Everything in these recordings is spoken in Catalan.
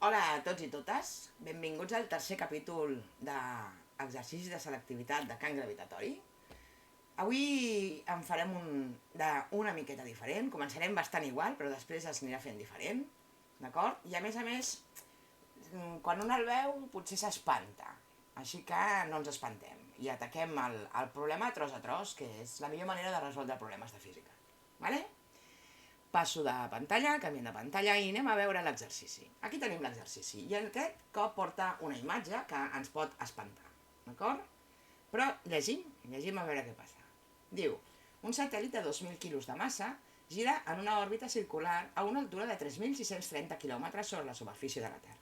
Hola a tots i totes, benvinguts al tercer capítol d'exercicis de selectivitat de camp gravitatori. Avui en farem una miqueta diferent, començarem bastant igual, però després es anirà fent diferent, d'acord? I a més, quan un el veu potser s'espanta, així que no ens espantem i ataquem el problema tros a tros, que és la millor manera de resoldre problemes de física. Vale? Passo de pantalla, canviem de pantalla i anem a veure l'exercici. Aquí tenim l'exercici i aquest cop porta una imatge que ens pot espantar, d'acord? Però llegim a veure què passa. Diu, un satèl·lit de 2.000 quilos de massa gira en una òrbita circular a una altura de 3.630 km sobre la superfície de la Terra.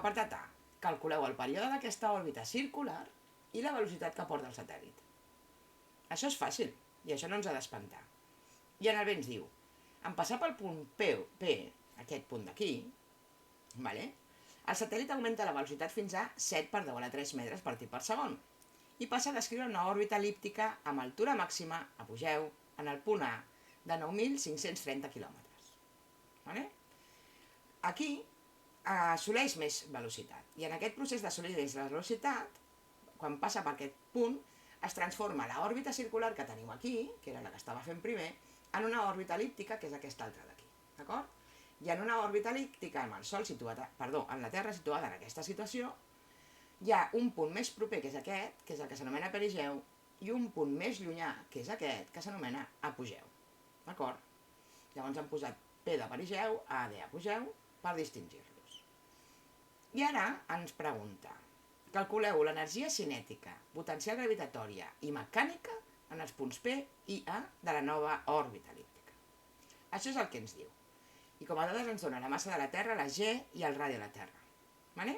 Apartat A. Calculeu el període d'aquesta òrbita circular i la velocitat que porta el satèl·lit. Això és fàcil i això no ens ha d'espantar. I en el B ens diu, en passar pel punt P, aquest punt d'aquí, vale? El satèl·lit augmenta la velocitat fins a 7 per 10 a la 3 metres per tir per segon i passa a descriure una òrbita elíptica amb altura màxima, apogeu, en el punt A, de 9.530 quilòmetres. Vale? Aquí assoleix més velocitat i en aquest procés d'assolir més velocitat, quan passa per aquest punt, es transforma l'òrbita circular que tenim aquí, que era la que estava fent primer, en una òrbita elíptica, que és aquesta altra d'aquí, d'acord? I en una òrbita elíptica amb el Sol en la Terra situada en aquesta situació, hi ha un punt més proper, que és aquest, que és el que s'anomena perigeu, i un punt més llunyà, que és aquest, que s'anomena apogeu, d'acord? Llavors hem posat P de perigeu, A d'apogeu, per distingir-los. I ara ens pregunta, calculeu l'energia cinètica, potencial gravitatòria i mecànica en els punts P i A de la nova òrbita elíptica. Això és el que ens diu. I com a dades ens dona la massa de la Terra, la G i el radi de la Terra. Vale?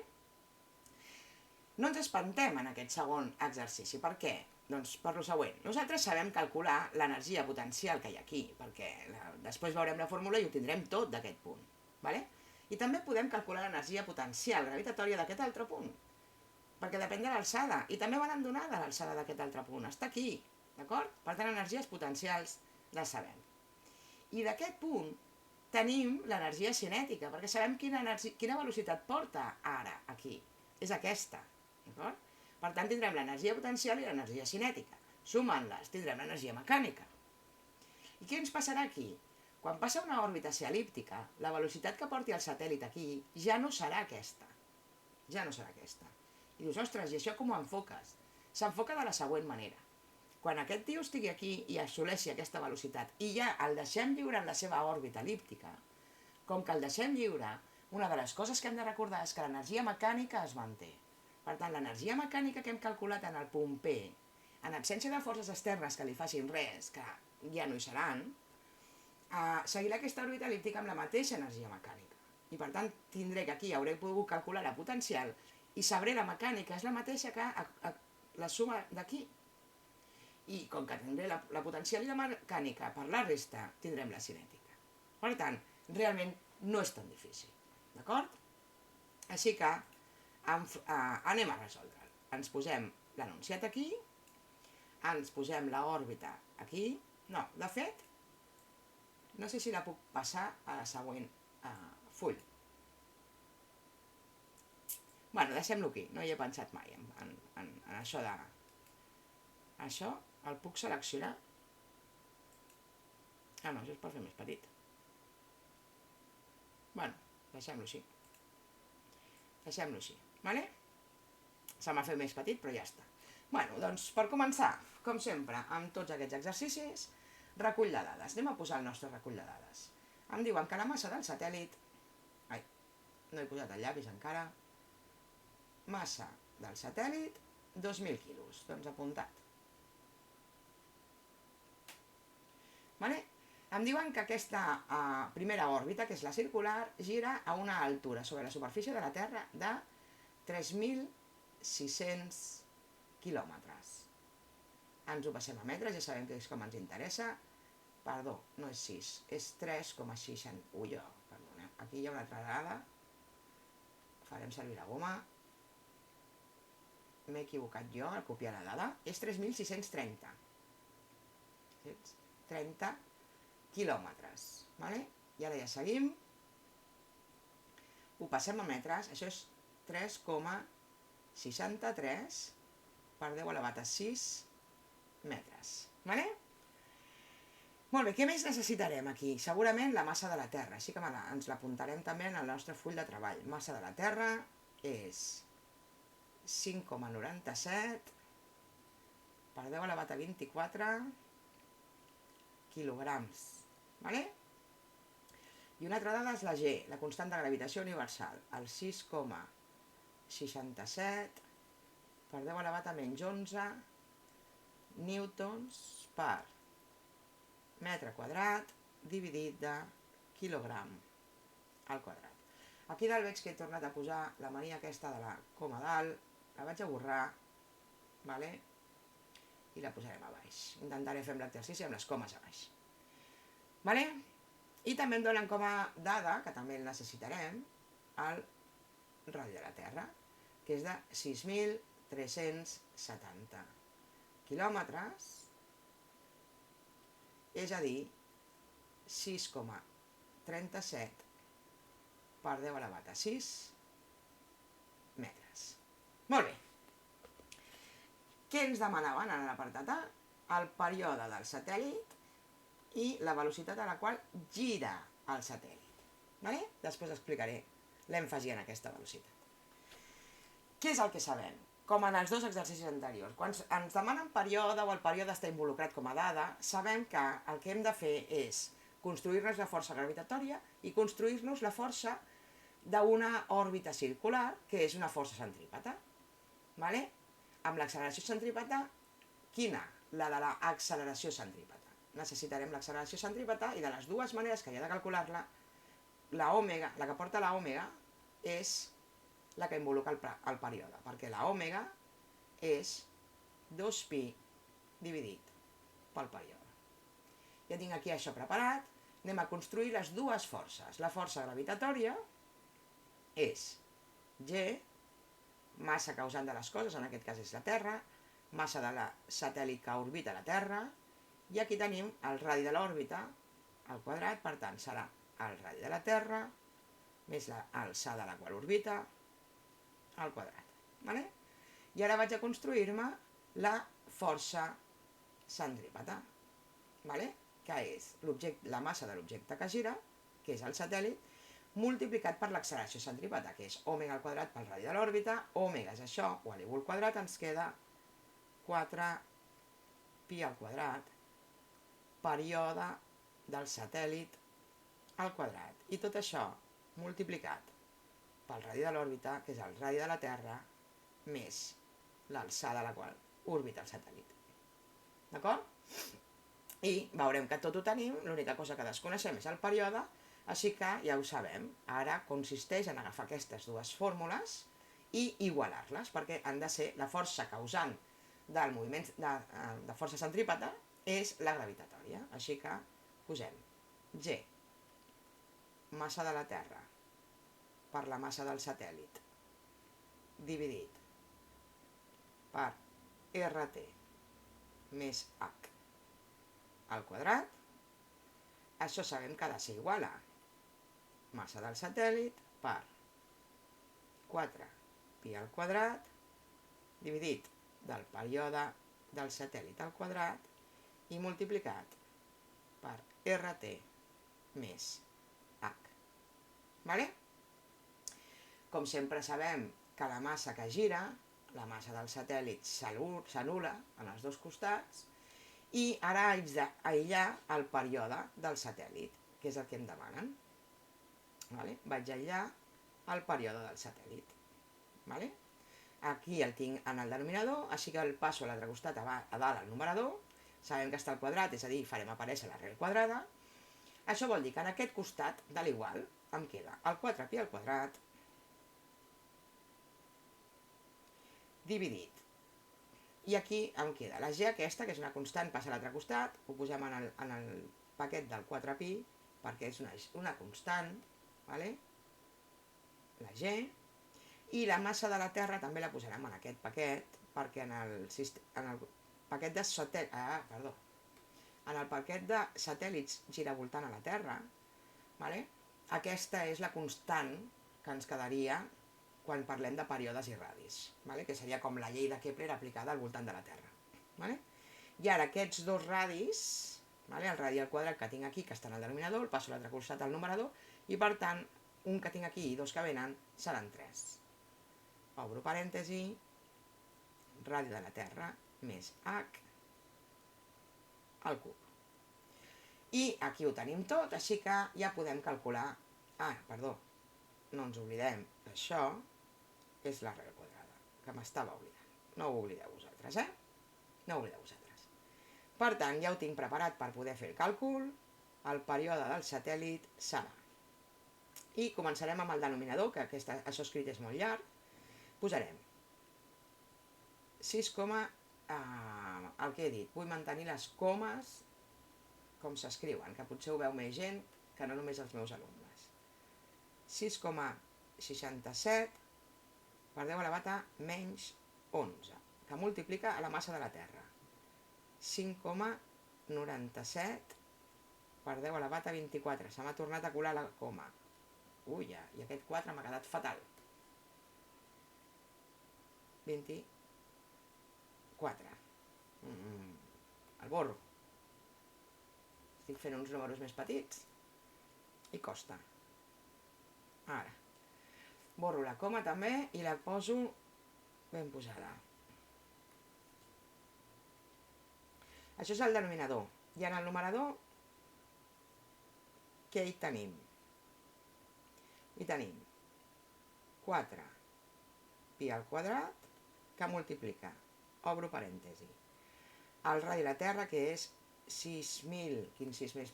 No ens espantem en aquest segon exercici. Per què? Doncs per lo següent. Nosaltres sabem calcular l'energia potencial que hi ha aquí, perquè després veurem la fórmula i ho tindrem tot d'aquest punt. Vale? I també podem calcular l'energia potencial gravitatòria d'aquest altre punt, perquè depèn de l'alçada, i també van donada l'alçada d'aquest altre punt, està aquí, d'acord? Per tant, energies potencials les sabem. I d'aquest punt tenim l'energia cinètica, perquè sabem quina velocitat porta ara aquí. És aquesta, d'acord? Per tant, tindrem l'energia potencial i l'energia cinètica. Sumant-les, tindrem l'energia mecànica. I què ens passarà aquí? Quan passa una òrbita elíptica, la velocitat que porti el satèl·lit aquí ja no serà aquesta. Ja no serà aquesta. I dius, ostres, i això com ho enfoques? S'enfoca de la següent manera. Quan aquest tio estigui aquí i assoleixi aquesta velocitat i ja el deixem lliure en la seva òrbita elíptica, com que el deixem lliure, una de les coses que hem de recordar és que l'energia mecànica es manté. Per tant, l'energia mecànica que hem calculat en el punt P, en absència de forces externes que li facin res, que ja no hi seran, seguirà aquesta òrbita elíptica amb la mateixa energia mecànica. I per tant, tindré que aquí hauré pogut calcular la potencial i sabré la mecànica és la mateixa que la suma d'aquí. I com que tindré la potencial i la mecànica per la resta, tindrem la cinètica. Per tant, realment no és tan difícil, d'acord? Així que anem a resoldre'l. Ens posem l'enunciat aquí, ens posem l'òrbita aquí. No, de fet, no sé si la puc passar a la següent full. Bueno, deixem-lo aquí, no hi he pensat mai en això de... Això el puc seleccionar? No, això és per fer més petit. Bueno, deixem-lo així. Deixem-lo així, vale? Se m'ha fet més petit, però ja està. Bueno, doncs per començar, com sempre, amb tots aquests exercicis, recull de dades. Anem a posar el nostre recull de dades. Em diuen que la massa del satèl·lit... Ai, no he posat el llapis encara. Massa del satèl·lit, 2.000 quilos. Doncs apuntat. Vale? Em diuen que aquesta primera òrbita, que és la circular, gira a una altura sobre la superfície de la Terra de 3.600 quilòmetres. Ens ho passem a metres, ja sabem que és com ens interessa. Perdó, no és 6, és 3,61. Perdoneu, aquí hi ha una altra dada. Farem servir la goma. M'he equivocat jo al copiar la dada. És 3.630. 30 quilòmetres. I ara ja seguim. Ho passem a metres, això és 3,63 per 10 elevat a 6 metres. Vale? Molt bé, què més necessitarem aquí? Segurament la massa de la Terra, així que ens l'apuntarem també en el nostre full de treball. Massa de la Terra és 5,97 per 10 elevat a 24 quilograms. Vale? I una altra dada és la G, la constant de gravitació universal, el 6,67 per 10 elevat a menys 11 newtons per metre quadrat dividit de quilogram al quadrat. Aquí dalt veig que he tornat a posar la mania aquesta de la coma dalt, la vaig a borrar, vale? I la posarem a baix. Intentaré fer l'exercici amb les comes a baix. Vale? I també em donen com a dada, que també el necessitarem, el radi de la Terra, que és de 6.370 quilòmetres, és a dir, 6,37 per 10 elevat a 6 metres. Molt bé. Què ens demanaven en l'apartat A? El període del satèl·lit i la velocitat a la qual gira el satèl·lit. Vale? Després explicaré l'èmfasi en aquesta velocitat. Què és el que sabem? Com en els dos exercicis anteriors. Quan ens demanen període o el període està involucrat com a dada, sabem que el que hem de fer és construir-nos la força gravitatòria i construir-nos la força d'una òrbita circular, que és una força centrípeta. Vale? Amb l'acceleració centrípeta, quina? La de l'acceleració centrípeta. Necessitarem l'acceleració centrípeta i de les dues maneres que hi ha de calcular-la, la que porta la òmega és la que involucra el període, perquè la òmega és 2pi dividit pel període. Ja tinc aquí això preparat, anem a construir les dues forces. La força gravitatòria és G, massa causant de les coses, en aquest cas és la Terra, massa de la satèl·lit que orbita la Terra, i aquí tenim el radi de l'òrbita al quadrat, per tant serà el radi de la Terra més l'alçada a la qual orbita al quadrat. Vale? I ara vaig a construir-me la força centrípeta, vale? Que és la massa de l'objecte que gira, que és el satèl·lit, multiplicat per l'acceleració centrípeta, que és òmega al quadrat pel radi de l'òrbita. Òmega és això, o a l'igual al quadrat, ens queda 4pi al quadrat, període del satèl·lit al quadrat. I tot això multiplicat pel radi de l'òrbita, que és el radi de la Terra, més l'alçada a la qual orbita el satèl·lit. D'acord? I veurem que tot ho tenim, l'única cosa que desconeixem és el període, així que ja ho sabem. Ara consisteix en agafar aquestes dues fórmules i igualar-les, perquè han de ser la força causant del moviment de força centrípeta és la gravitatòria. Així que posem G, massa de la Terra, per la massa del satèl·lit, dividit per RT més H al quadrat. Això sabem que ha de ser igual a massa del satèl·lit per 4pi al quadrat dividit del període del satèl·lit al quadrat i multiplicat per RT més H. Vale? Com sempre sabem que la massa que gira, la massa del satèl·lit s'anul·la en els dos costats, i ara haig d'aïllar el període del satèl·lit, que és el que em demanen. Vale? Vaig aïllar el període del satèl·lit. Vale? Aquí el tinc en el denominador, així que el passo a l'altre costat a dalt al numerador. Sabem que està al quadrat, és a dir, farem aparèixer l'arrel quadrada. Això vol dir que en aquest costat de l'igual em queda el 4pi al quadrat dividit. I aquí em queda la G aquesta, que és una constant, passa a l'altre costat, ho posem en el paquet del 4pi, perquè és una constant, vale? La G, i la massa de la Terra també la posarem en aquest paquet, perquè en el paquet de satèl·lits giravoltant a la Terra, vale? Aquesta és la constant que ens quedaria quan parlem de períodes i radis, que seria com la llei de Kepler aplicada al voltant de la Terra. I ara aquests dos radis, el radi al quadrat que tinc aquí, que està en el denominador, el passo a l'altre costat al numerador, i per tant, un que tinc aquí i dos que venen seran 3. Obro parèntesi, radi de la Terra més h al cub. I aquí ho tenim tot, així que ja podem calcular... no ens oblidem, això és l'arrel quadrada, que m'estava oblidant. No ho oblideu vosaltres, No ho oblideu vosaltres. Per tant, ja ho tinc preparat per poder fer el càlcul. El període del satèl·lit serà. I començarem amb el denominador, que això escrit és molt llarg. Posarem 6, el que he dit. Vull mantenir les comes com s'escriuen, que potser ho veu més gent que no només els meus alumnes. 6,67 per 10 elevat a menys 11, que multiplica a la massa de la Terra. 5,97 per 10 elevat a 24. Se m'ha tornat a colar la coma. Ui, ja, i aquest 4 m'ha quedat fatal. 24. El borro. Estic fent uns números més petits i costa. Ara. Borro la coma també i la poso ben posada. Això és el denominador. I en el numerador, què hi tenim? Hi tenim 4 pi al quadrat que multiplica, obro parèntesi, el radi de la Terra, que és 6.000, quin 6 més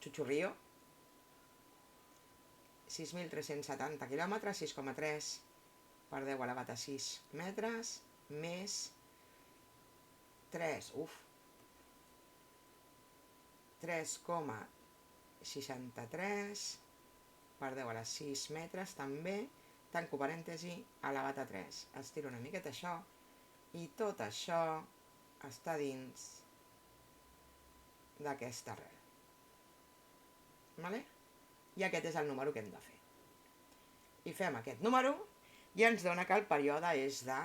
xutxurrio, 6.370 quilòmetres, 6,3 per 10 elevat a 6 metres, més 3,63 per 10 a les 6 metres també, tanco parèntesi, elevat a 3. Estiro una miqueta això, i tot això està dins d'aquesta arrel. I aquest és el número que hem de fer. I fem aquest número i ens dona que el període és de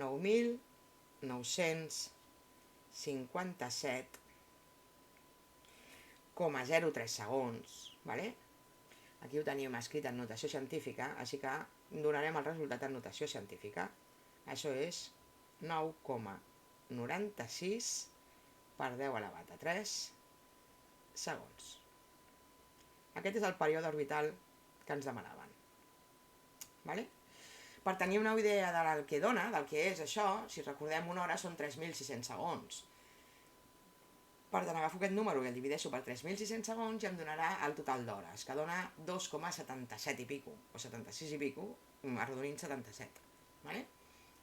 9.957,03 segons. Aquí ho tenim escrit en notació científica, així que donarem el resultat en notació científica. Això és 9,96 per 10 elevat a 3 segons. Aquest és el període orbital que ens demanaven. Per tenir una idea del que dona, del que és això, si recordem una hora són 3.600 segons. Per tant, agafo aquest número i el divideixo per 3.600 segons i em donarà el total d'hores, que dona 2,77 i pico, o 76 i pico, arrodonint 77.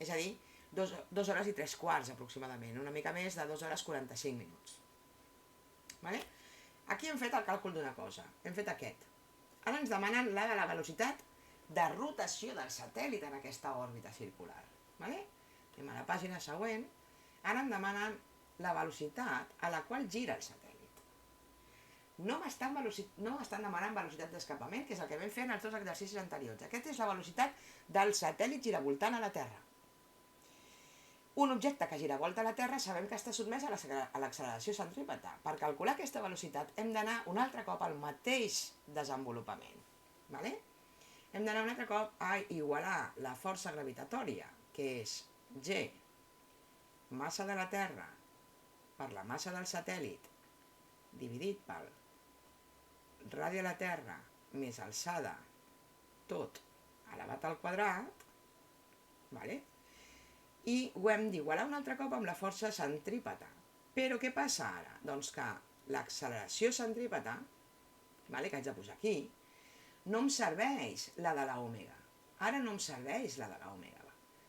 És a dir, 2 hores i 3 quarts aproximadament, una mica més de 2 hores 45 minuts. Aquí hem fet el càlcul d'una cosa, hem fet aquest. Ara ens demanen la de la velocitat de rotació del satèl·lit en aquesta òrbita circular. Anem a la pàgina següent. Ara em demanen la velocitat a la qual gira el satèl·lit. No m'estan demanant velocitat d'escapament, que és el que vam fer en els 2 exercicis anteriors. Aquesta és la velocitat del satèl·lit giravoltant a la Terra. Un objecte que gira volta a la Terra sabem que està sotmès a l'acceleració centrípeta. Per calcular aquesta velocitat hem d'anar un altre cop al mateix desenvolupament. Hem d'anar un altre cop a igualar la força gravitatòria, que és G, massa de la Terra, per la massa del satèl·lit, dividit pel radi de la Terra més alçada, tot elevat al quadrat, i ho hem d'igualar un altre cop amb la força centrípeta. Però què passa ara? Doncs que l'acceleració centrípeta, que haig de posar aquí, no em serveix la de l'òmega. Ara no em serveix la de l'òmega,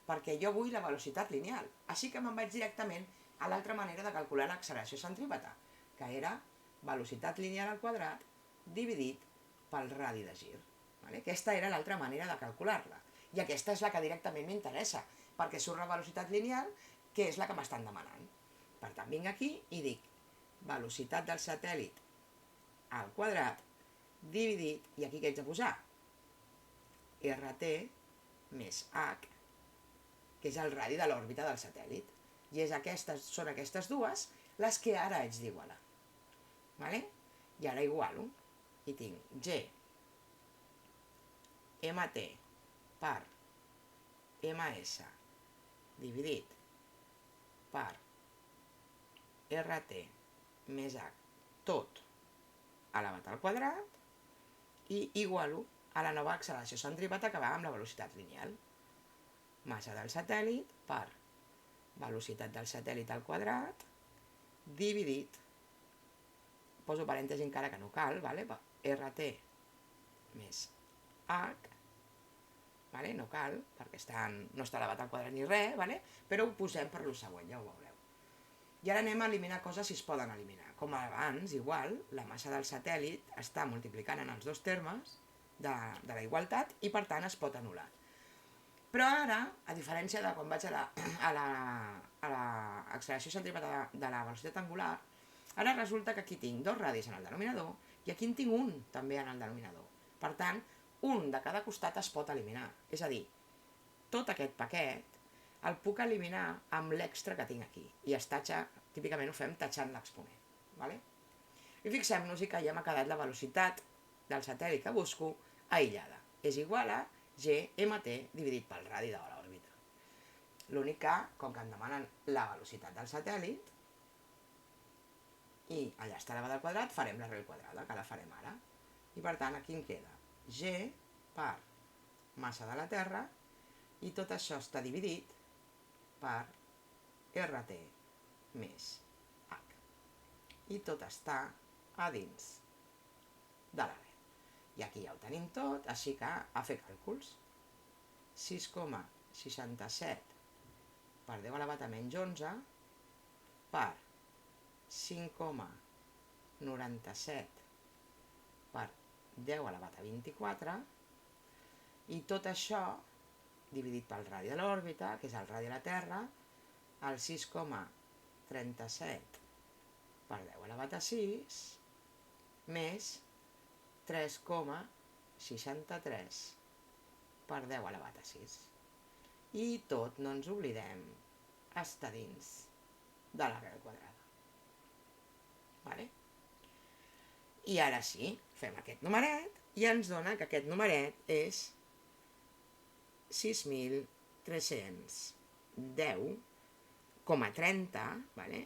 perquè jo vull la velocitat lineal. Així que me'n vaig directament a l'altra manera de calcular l'acceleració centrípeta, que era velocitat lineal al quadrat dividit pel radi de gir. Aquesta era l'altra manera de calcular-la. I aquesta és la que directament m'interessa, perquè surt la velocitat lineal, que és la que m'estan demanant. Per tant, vinc aquí i dic velocitat del satèl·lit al quadrat dividit, i aquí què haig de posar? RT més H, que és el radi de l'òrbita del satèl·lit. I són aquestes dues les que ara haig d'igualar. Vale? I ara igualo. I tinc G mt per ms dividit per rt més h tot elevat al quadrat i igualo a la nova acceleració centrípeta que va amb la velocitat lineal. Massa del satèl·lit per velocitat del satèl·lit al quadrat dividit, poso parèntesi encara que no cal, rt més h, no cal, perquè no està elevat al quadrat ni res, però ho posem per lo següent, ja ho veureu. I ara anem a eliminar coses si es poden eliminar. Com abans, igual, la massa del satèl·lit està multiplicant en els dos termes de la igualtat i per tant es pot anul·lar. Però ara, a diferència de quan vaig a l'acceleració centrípeta de la velocitat angular, ara resulta que aquí tinc dos radis en el denominador i aquí en tinc un també en el denominador. Per tant, un de cada costat es pot eliminar. És a dir, tot aquest paquet el puc eliminar amb l'extra que tinc aquí. I típicament ho fem tatxant l'exponent. I fixem-nos que ja m'ha quedat la velocitat del satèl·lit que busco aïllada. És igual a gmt dividit pel radi de l'òrbita. L'únic que, com que em demanen la velocitat del satèl·lit, i allà està elevada al quadrat, farem l'arrel quadrada, que la farem ara. I per tant, aquí em queda g per massa de la Terra i tot això està dividit per rt més h. I tot està a dins de l'arrel. I aquí ja ho tenim tot, així que a fer càlculs. 6,67 per 10 elevat a menys 11 per 5,97 per 10 elevat a 24 i tot això dividit pel radi de l'òrbita, que és el radi de la Terra, el 6,37 per 10 elevat a 6 més 3,63 per 10 elevat a 6. I tot, no ens oblidem, està dins de l'arrel quadrada. I ara sí, fem aquest numeret i ens dona que aquest numeret és 6.310,30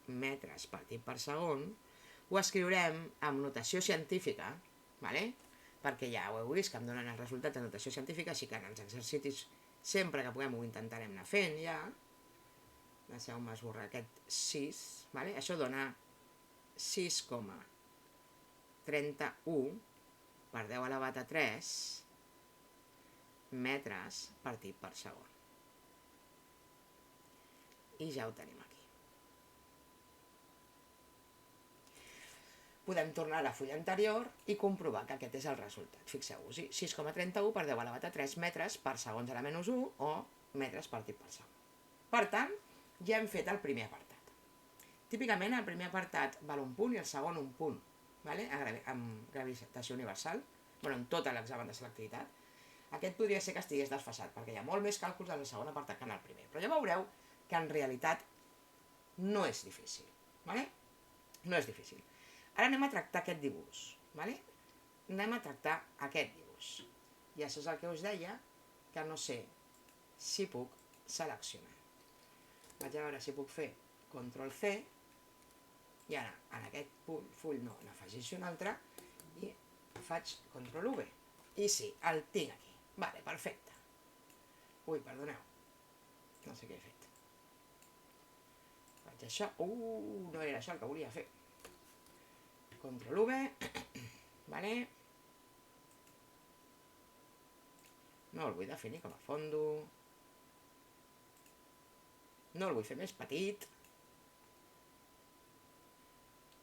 metres partit per segon. Ho escriurem amb notació científica, perquè ja ho heu vist que em donen els resultats de notació científica, així que en els exercicis sempre que puguem ho intentarem anar fent ja. Deixeu-me esborrar aquest 6, això dona 6,31 per 10 elevat a 3 metres partit per segon. I ja ho tenim aquí. Podem tornar a la fulla anterior i comprovar que aquest és el resultat. Fixeu-vos, 6,31 per 10 elevat a 3 metres per segons a la menys 1 o metres partit per segon. Per tant, ja hem fet el primer apartat. Típicament el primer apartat val un punt i el segon un punt, amb gravitació universal, en tot l'examen de selectivitat. Aquest podria ser que estigués desfasat, perquè hi ha molt més càlculs en el segon apartat que en el primer. Però ja veureu que en realitat no és difícil. No és difícil. Ara anem a tractar aquest dibuix. Anem a tractar aquest dibuix. I això és el que us deia, que no sé si puc seleccionar. Vaig a veure si puc fer Ctrl+C i ara en aquest full no, n'afegeixo un altre i faig Ctrl+V. I sí, el tinc aquí. Perfecte. Ui, perdoneu. No sé què he fet. Faig això. No era això el que volia fer. Ctrl+V. No el vull definir com a fondo. No el vull fer més petit.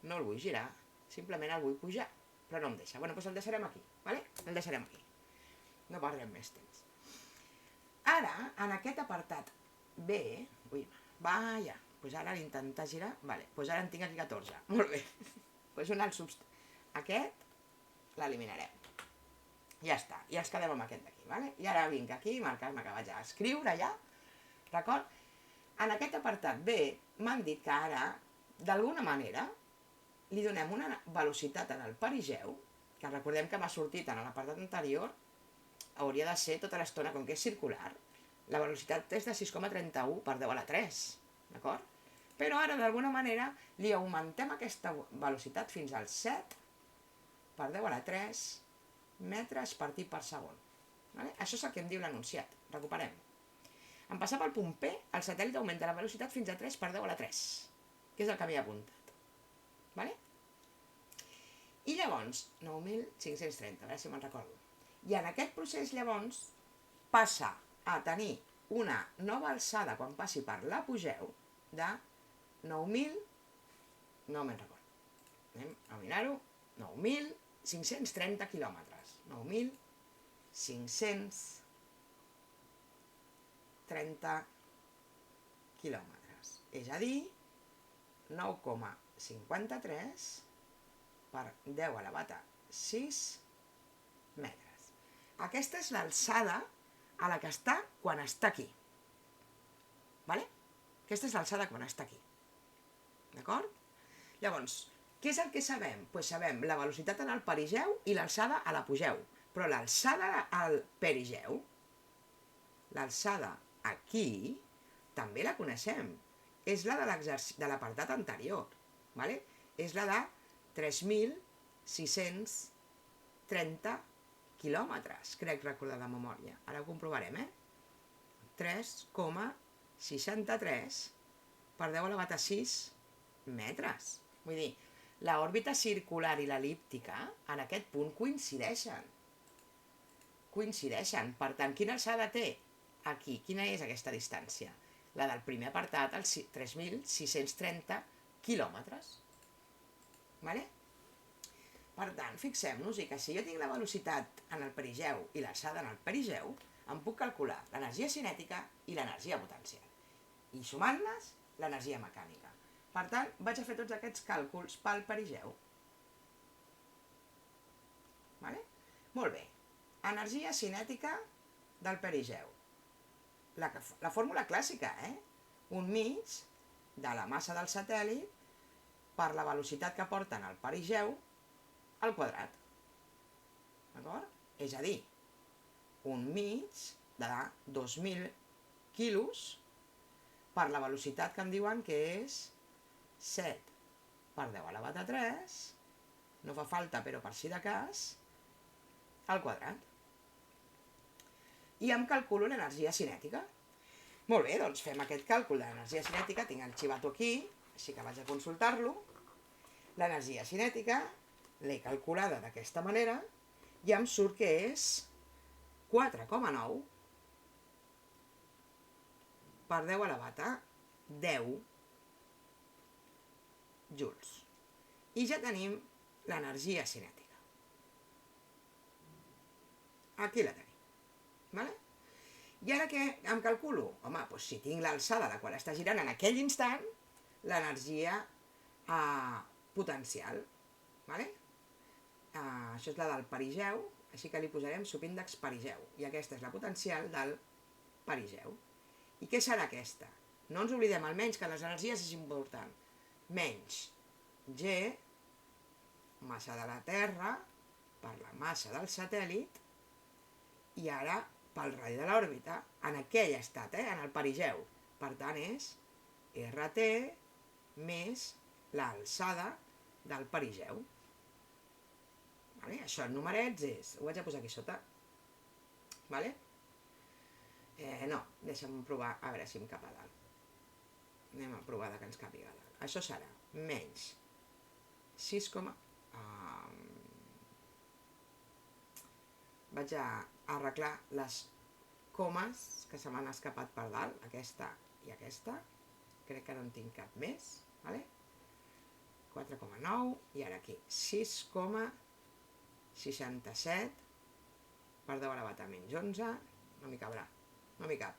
No el vull girar. Simplement el vull pujar. Però no em deixa. Doncs el deixarem aquí. El deixarem aquí. No perdrem més temps. Ara, en aquest apartat B... Ui, vaja. Doncs ara l'intentar girar... Doncs ara en tinc aquí 14. Molt bé. Doncs aquest l'eliminarem. Ja està, i ens quedem amb aquest d'aquí, vale? I ara vinc aquí, marcar-me que vaig a escriure ja, d'acord? En aquest apartat B m'han dit que ara, d'alguna manera, li donem una velocitat en el perigeu, que recordem que m'ha sortit en l'apartat anterior, hauria de ser tota l'estona, com que és circular, la velocitat és de 6,31 per 10 a la 3, d'acord? Però ara, d'alguna manera, li augmentem aquesta velocitat fins al 7 per 10 a la 3 metres per tir per segon. Vale? Això és el que em diu l'anunciat. Recuperem. En passar pel punt P, el satèl·lit augmenta la velocitat fins a 3 per 10 a la 3, que és el que m'he apuntat. Vale? I llavors, 9.530, a veure si me'n recordo. I en aquest procés, llavors, passa a tenir una nova alçada quan passi per l'apogeu de 9.000, no me'n recordo. Anem a mirar-ho. 9.530 quilòmetres. 9.530 quilòmetres. És a dir, 9,53 per 10 elevat a 6 metres. Aquesta és l'alçada a la que està quan està aquí. Vale? Aquesta és l'alçada quan està aquí. D'acord? Llavors, què és el que sabem? Doncs sabem la velocitat en el perigeu i l'alçada a l'apogeu. Però l'alçada al perigeu, l'alçada aquí, també la coneixem. És la de l'apartat anterior. Vale? És la de 3.630 quilòmetres, crec recordar de memòria. Ara ho comprovarem, 3,63 per 10 elevat a 6 metres. Vull dir, l'òrbita circular i l'el·líptica en aquest punt coincideixen. Per tant, quina alçada té? Aquí, quina és aquesta distància? La del primer apartat, els 3.630 quilòmetres. Vale? Per tant, fixem-nos que si jo tinc la velocitat en el perigeu i l'alçada en el perigeu, em puc calcular l'energia cinètica i l'energia potencial. I sumant-les, l'energia mecànica. Per tant, vaig a fer tots aquests càlculs pel perigeu. Vale? Molt bé. Energia cinètica del perigeu. La fórmula clàssica, 1/mig de la massa del satèl·lit per la velocitat que porten al perigeu al quadrat. D'acord? És a dir, 1/mig de 2.000 quilos per la velocitat que em diuen que és 7 per 10 elevat a 3, no fa falta però per si de cas, al quadrat. I em calculo l'energia cinètica. Molt bé, doncs fem aquest càlcul de l'energia cinètica, tinc el xivato aquí, així que vaig a consultar-lo. L'energia cinètica l'he calculada d'aquesta manera i em surt que és 4,9 per 10 elevat a 10 joules. I ja tenim l'energia cinètica. Aquí la tenim. Vale? I ara què em calculo? Home, doncs si tinc l'alçada a la qual està girant en aquell instant, l'energia potencial. Vale? Això és la del perigeu, així que li posarem subíndex perigeu. I aquesta és la potencial del perigeu. I què serà aquesta? No ens oblidem, almenys, que les energies és important. Menys G, massa de la Terra, per la massa del satèl·lit, i ara pel radi de l'òrbita, en aquell estat, en el perigeu. Per tant, és RT més l'alçada del perigeu. Vale? Això en numerets és... Ho vaig a posar aquí sota. Vale? No, deixa'm provar, a veure si em cap a dalt. Anem a provar que ens capi a dalt. Això serà menys 6, vaig a arreglar les comes que se m'han escapat per dalt, aquesta i aquesta. Crec que no en tinc cap més. Vale? 4,9 i ara aquí 6,67 per 10 elevat a menys 11. No m'hi cabrà. No m'hi cap.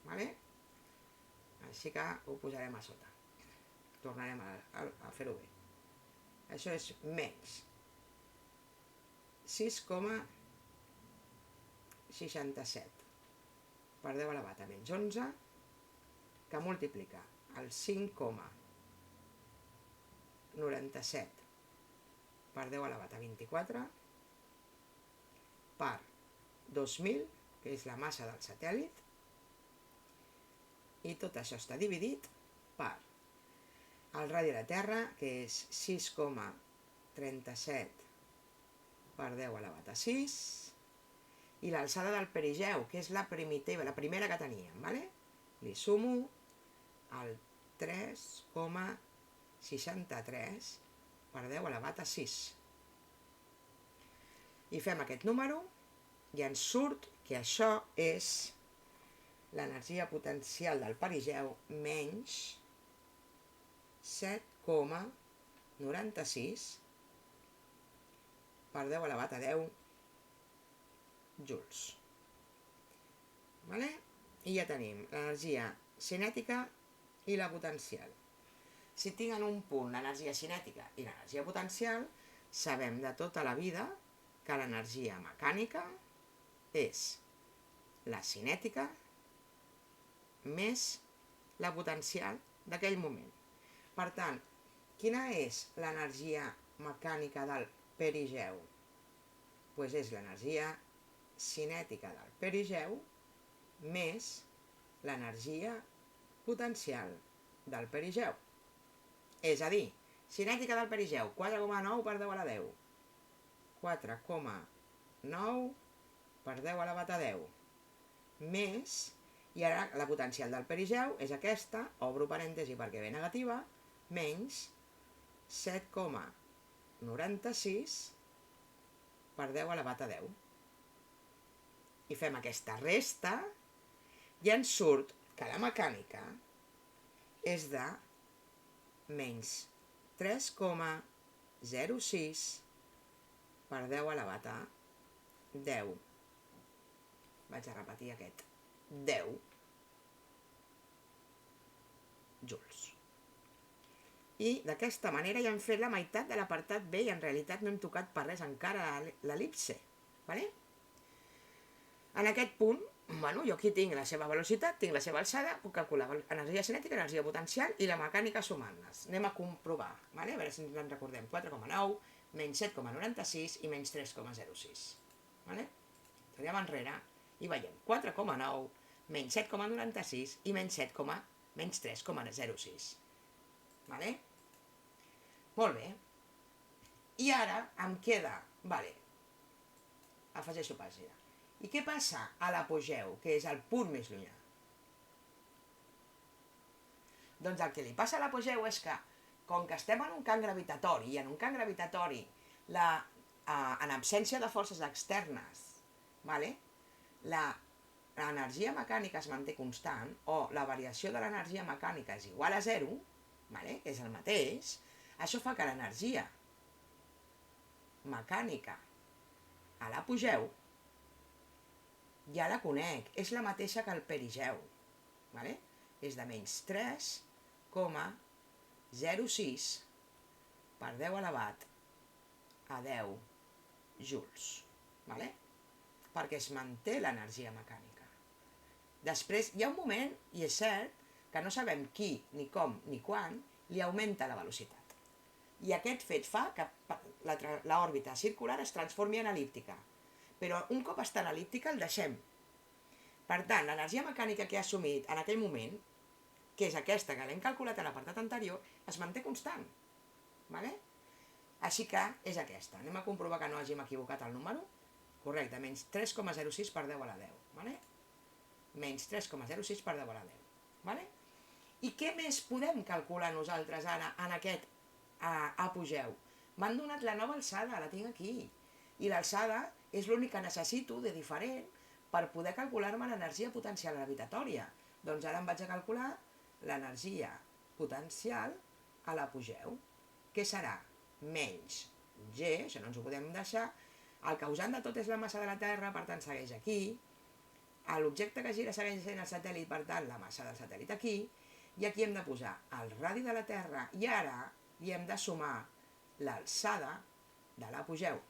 Vale? Així que ho posarem a sota. Tornarem a fer-ho bé. Això és menys 6,67 per 10 elevat a menys 11, que multiplica el 5,97 per 10 elevat a 24 per 2.000, que és la massa del satèl·lit, i tot això està dividit per el radi de la Terra, que és 6,37 per 10 elevat a 6, i l'alçada del perigeu, que és la primitiva, la primera que teníem, ¿vale? Li sumo el 3,63 per 10 elevat a 6. I fem aquest número i ens surt que això és l'energia potencial del perigeu menys 7,96 per 10 elevat a 10 joules. Vale? I ja tenim l'energia cinètica i la potencial. Si tinc en un punt l'energia cinètica i l'energia potencial, sabem de tota la vida que l'energia mecànica és la cinètica més la potencial d'aquell moment. Per tant, quina és l'energia mecànica del perigeu? Doncs és l'energia cinètica del perigeu més l'energia potencial del perigeu. És a dir, cinètica del perigeu, 4,9 per 10 a la 10. 4,9 per 10 elevat a 10. Més, i ara la potencial del perigeu és aquesta, obro parèntesi perquè ve negativa, menys 7,96 per 10 elevat a 10. I fem aquesta resta i ens surt que la mecànica és de menys 3,06 per 10 elevat a 10. Vaig a repetir aquest. 10 joules. I d'aquesta manera ja hem fet la meitat de l'apartat B i en realitat no hem tocat per res encara l'el·lipse. Vale? En aquest punt, jo aquí tinc la seva velocitat, tinc la seva alçada, puc calcular energia cinètica, energia potencial i la mecànica sumant-les. Anem a comprovar, vale? A veure si ens en recordem. 4,9, menys 7,96 i menys 3,06. Vale? Tornem enrere i veiem 4,9, menys 7,96 i menys 3,06. Vale? Molt bé. I ara em queda, afegeixo pàgina. I què passa a l'apogeu, que és el punt més llunyà? Doncs el que li passa a l'apogeu és que, com que estem en un camp gravitatori, i en un camp gravitatori, en absència de forces externes, l'energia mecànica es manté constant, o la variació de l'energia mecànica és igual a 0, que és el mateix, això fa que l'energia mecànica a l'apogeu ja la conec, és la mateixa que el perigeu, és de menys 3,06 per 10 elevat a 10 joules, perquè es manté l'energia mecànica. Després hi ha un moment, i és cert, que no sabem qui, ni com, ni quan, li augmenta la velocitat. I aquest fet fa que l'òrbita circular es transformi en el·líptica. Però un cop està en el·líptica el deixem. Per tant, l'energia mecànica que ha assumit en aquell moment, que és aquesta que l'hem calculat a l'apartat anterior, es manté constant. Així que és aquesta. Anem a comprovar que no hàgim equivocat el número. Correcte, menys 3,06 per 10 a la 10. Menys 3,06 per 10 a la 10. I què més podem calcular nosaltres ara en aquest apogeu? M'han donat la nova alçada, la tinc aquí. I l'alçada és l'únic que necessito de diferent per poder calcular-me l'energia potencial gravitatòria. Doncs ara em vaig a calcular l'energia potencial a l'apogeu, que serà menys G, això no ens ho podem deixar, el causant de tot és la massa de la Terra, per tant segueix aquí, l'objecte que gira segueix sent el satèl·lit, per tant la massa del satèl·lit aquí, i aquí hem de posar el radi de la Terra i ara hi hem de sumar l'alçada de l'apogeu.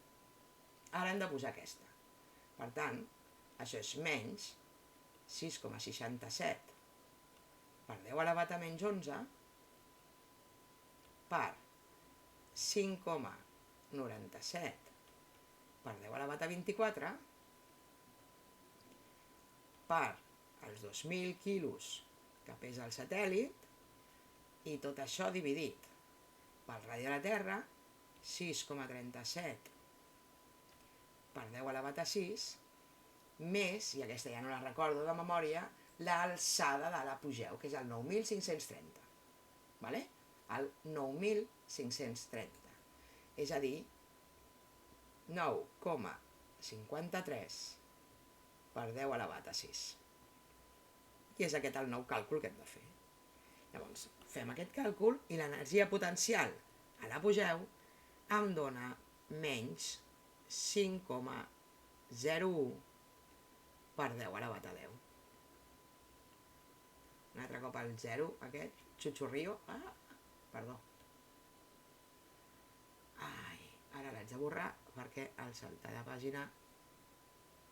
Ara hem de posar aquesta. Per tant, això és menys 6,67 per 10 elevat a menys 11 per 5,97 per 10 elevat a 24 per els 2.000 quilos que pesa el satèl·lit i tot això dividit pel radi de la Terra, 6,37 per 10 elevat a 6, més, i aquesta ja no la recordo de memòria, l'alçada de l'apogeu, que és el 9.530. Vale? El 9.530. És a dir, 9,53 per 10 elevat a 6. I és aquest el nou càlcul que hem de fer. Llavors, fem aquest càlcul i l'energia potencial a l'apogeu em dona menys 5,01 per 10 elevat a 10. Un altre cop el 0, aquest, xutxurrio. Perdó. Ara l'haig de borrar perquè al saltar de pàgina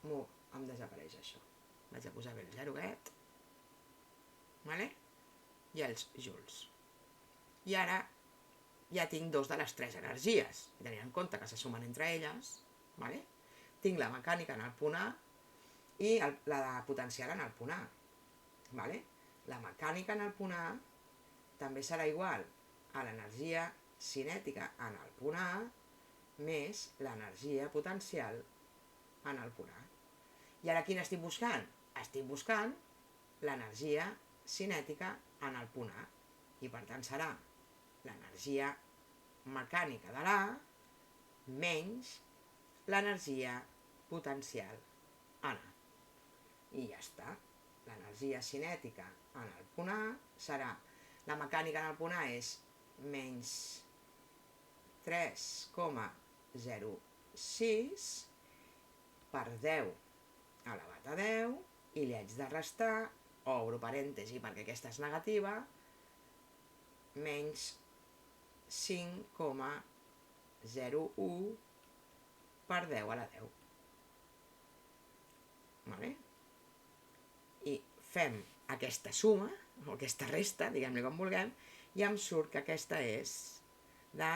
em desapareix això. Vaig a posar bé el 0 aquest. Vale? I els joules. I ara ja tinc dos de les tres energies, tenint en compte que se sumen entre elles. Vale? Tinc la mecànica en el punt A i la potencial en el punt A. Vale? La mecànica en el punt A també serà igual a l'energia cinètica en el punt A més l'energia potencial en el punt A. I ara quina estic buscant? Estic buscant l'energia cinètica en el punt A. I per tant serà l'energia mecànica de l'A menys l'energia potencial en A. I ja està. L'energia cinètica en el punt A serà, la mecànica en el punt A és menys 3,06 per 10 elevat a 10 i li haig de restar, obro parèntesi perquè aquesta és negativa, menys 5,01 per 10 a la 10. Vale? I fem aquesta suma, o aquesta resta, diguem-li com vulguem, i em surt que aquesta és de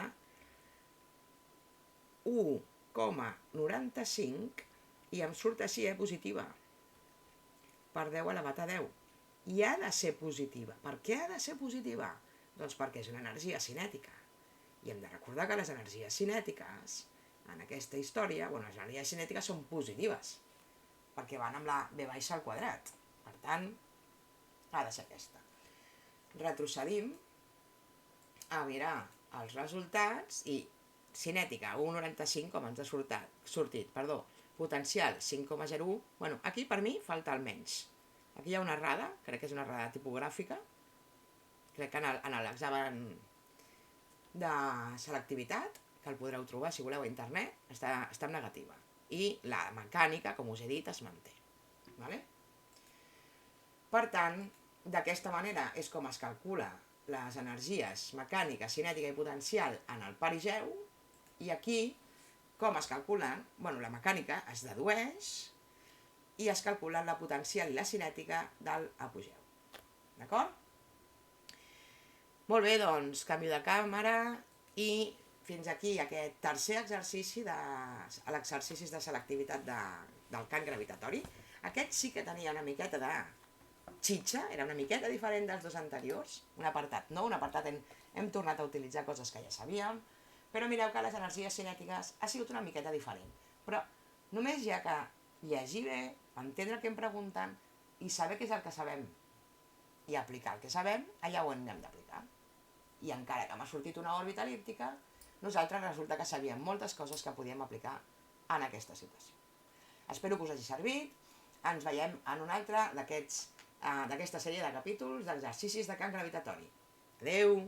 1,95 i em surt així, positiva, per 10 elevat a 10. I ha de ser positiva. Per què ha de ser positiva? Doncs perquè és una energia cinètica. I hem de recordar que les energies cinètiques, en aquesta història, les energies cinètiques són positives, perquè van amb la v baixa al quadrat. Per tant, ha de ser aquesta. Retrocedim a mirar els resultats i cinètica 1,95 com ens ha sortit, potencial 5,01, aquí per mi falta el menys. Aquí hi ha una errada, crec que és una errada tipogràfica, crec que en l'examen de selectivitat, que el podreu trobar si voleu a internet, està en negativa. I la mecànica, com us he dit, es manté. Vale? Per tant, d'aquesta manera és com es calcula les energies mecànica, cinètica i potencial en el perigeu, i aquí, com es calculen, la mecànica es dedueix i es calculen la potencial i la cinètica de l'apogeu. D'acord? Molt bé, doncs, canvi de càmera i fins aquí aquest tercer exercici l'exercici de selectivitat del camp gravitatori. Aquest sí que tenia una miqueta de xitxa, era una miqueta diferent dels dos anteriors, un apartat no, un apartat hem tornat a utilitzar coses que ja sabíem, però mireu que les energies cinètiques ha sigut una miqueta diferent. Però només hi ha que llegir bé, entendre el que em pregunten i saber què és el que sabem i aplicar el que sabem, allà ho hem d'aplicar. I encara que m'ha sortit una òrbita elíptica, nosaltres resulta que sabíem moltes coses que podíem aplicar en aquesta situació. Espero que us hagi servit. Ens veiem en un altre d'aquesta sèrie de capítols d'exercicis de camp gravitatori. Adeu!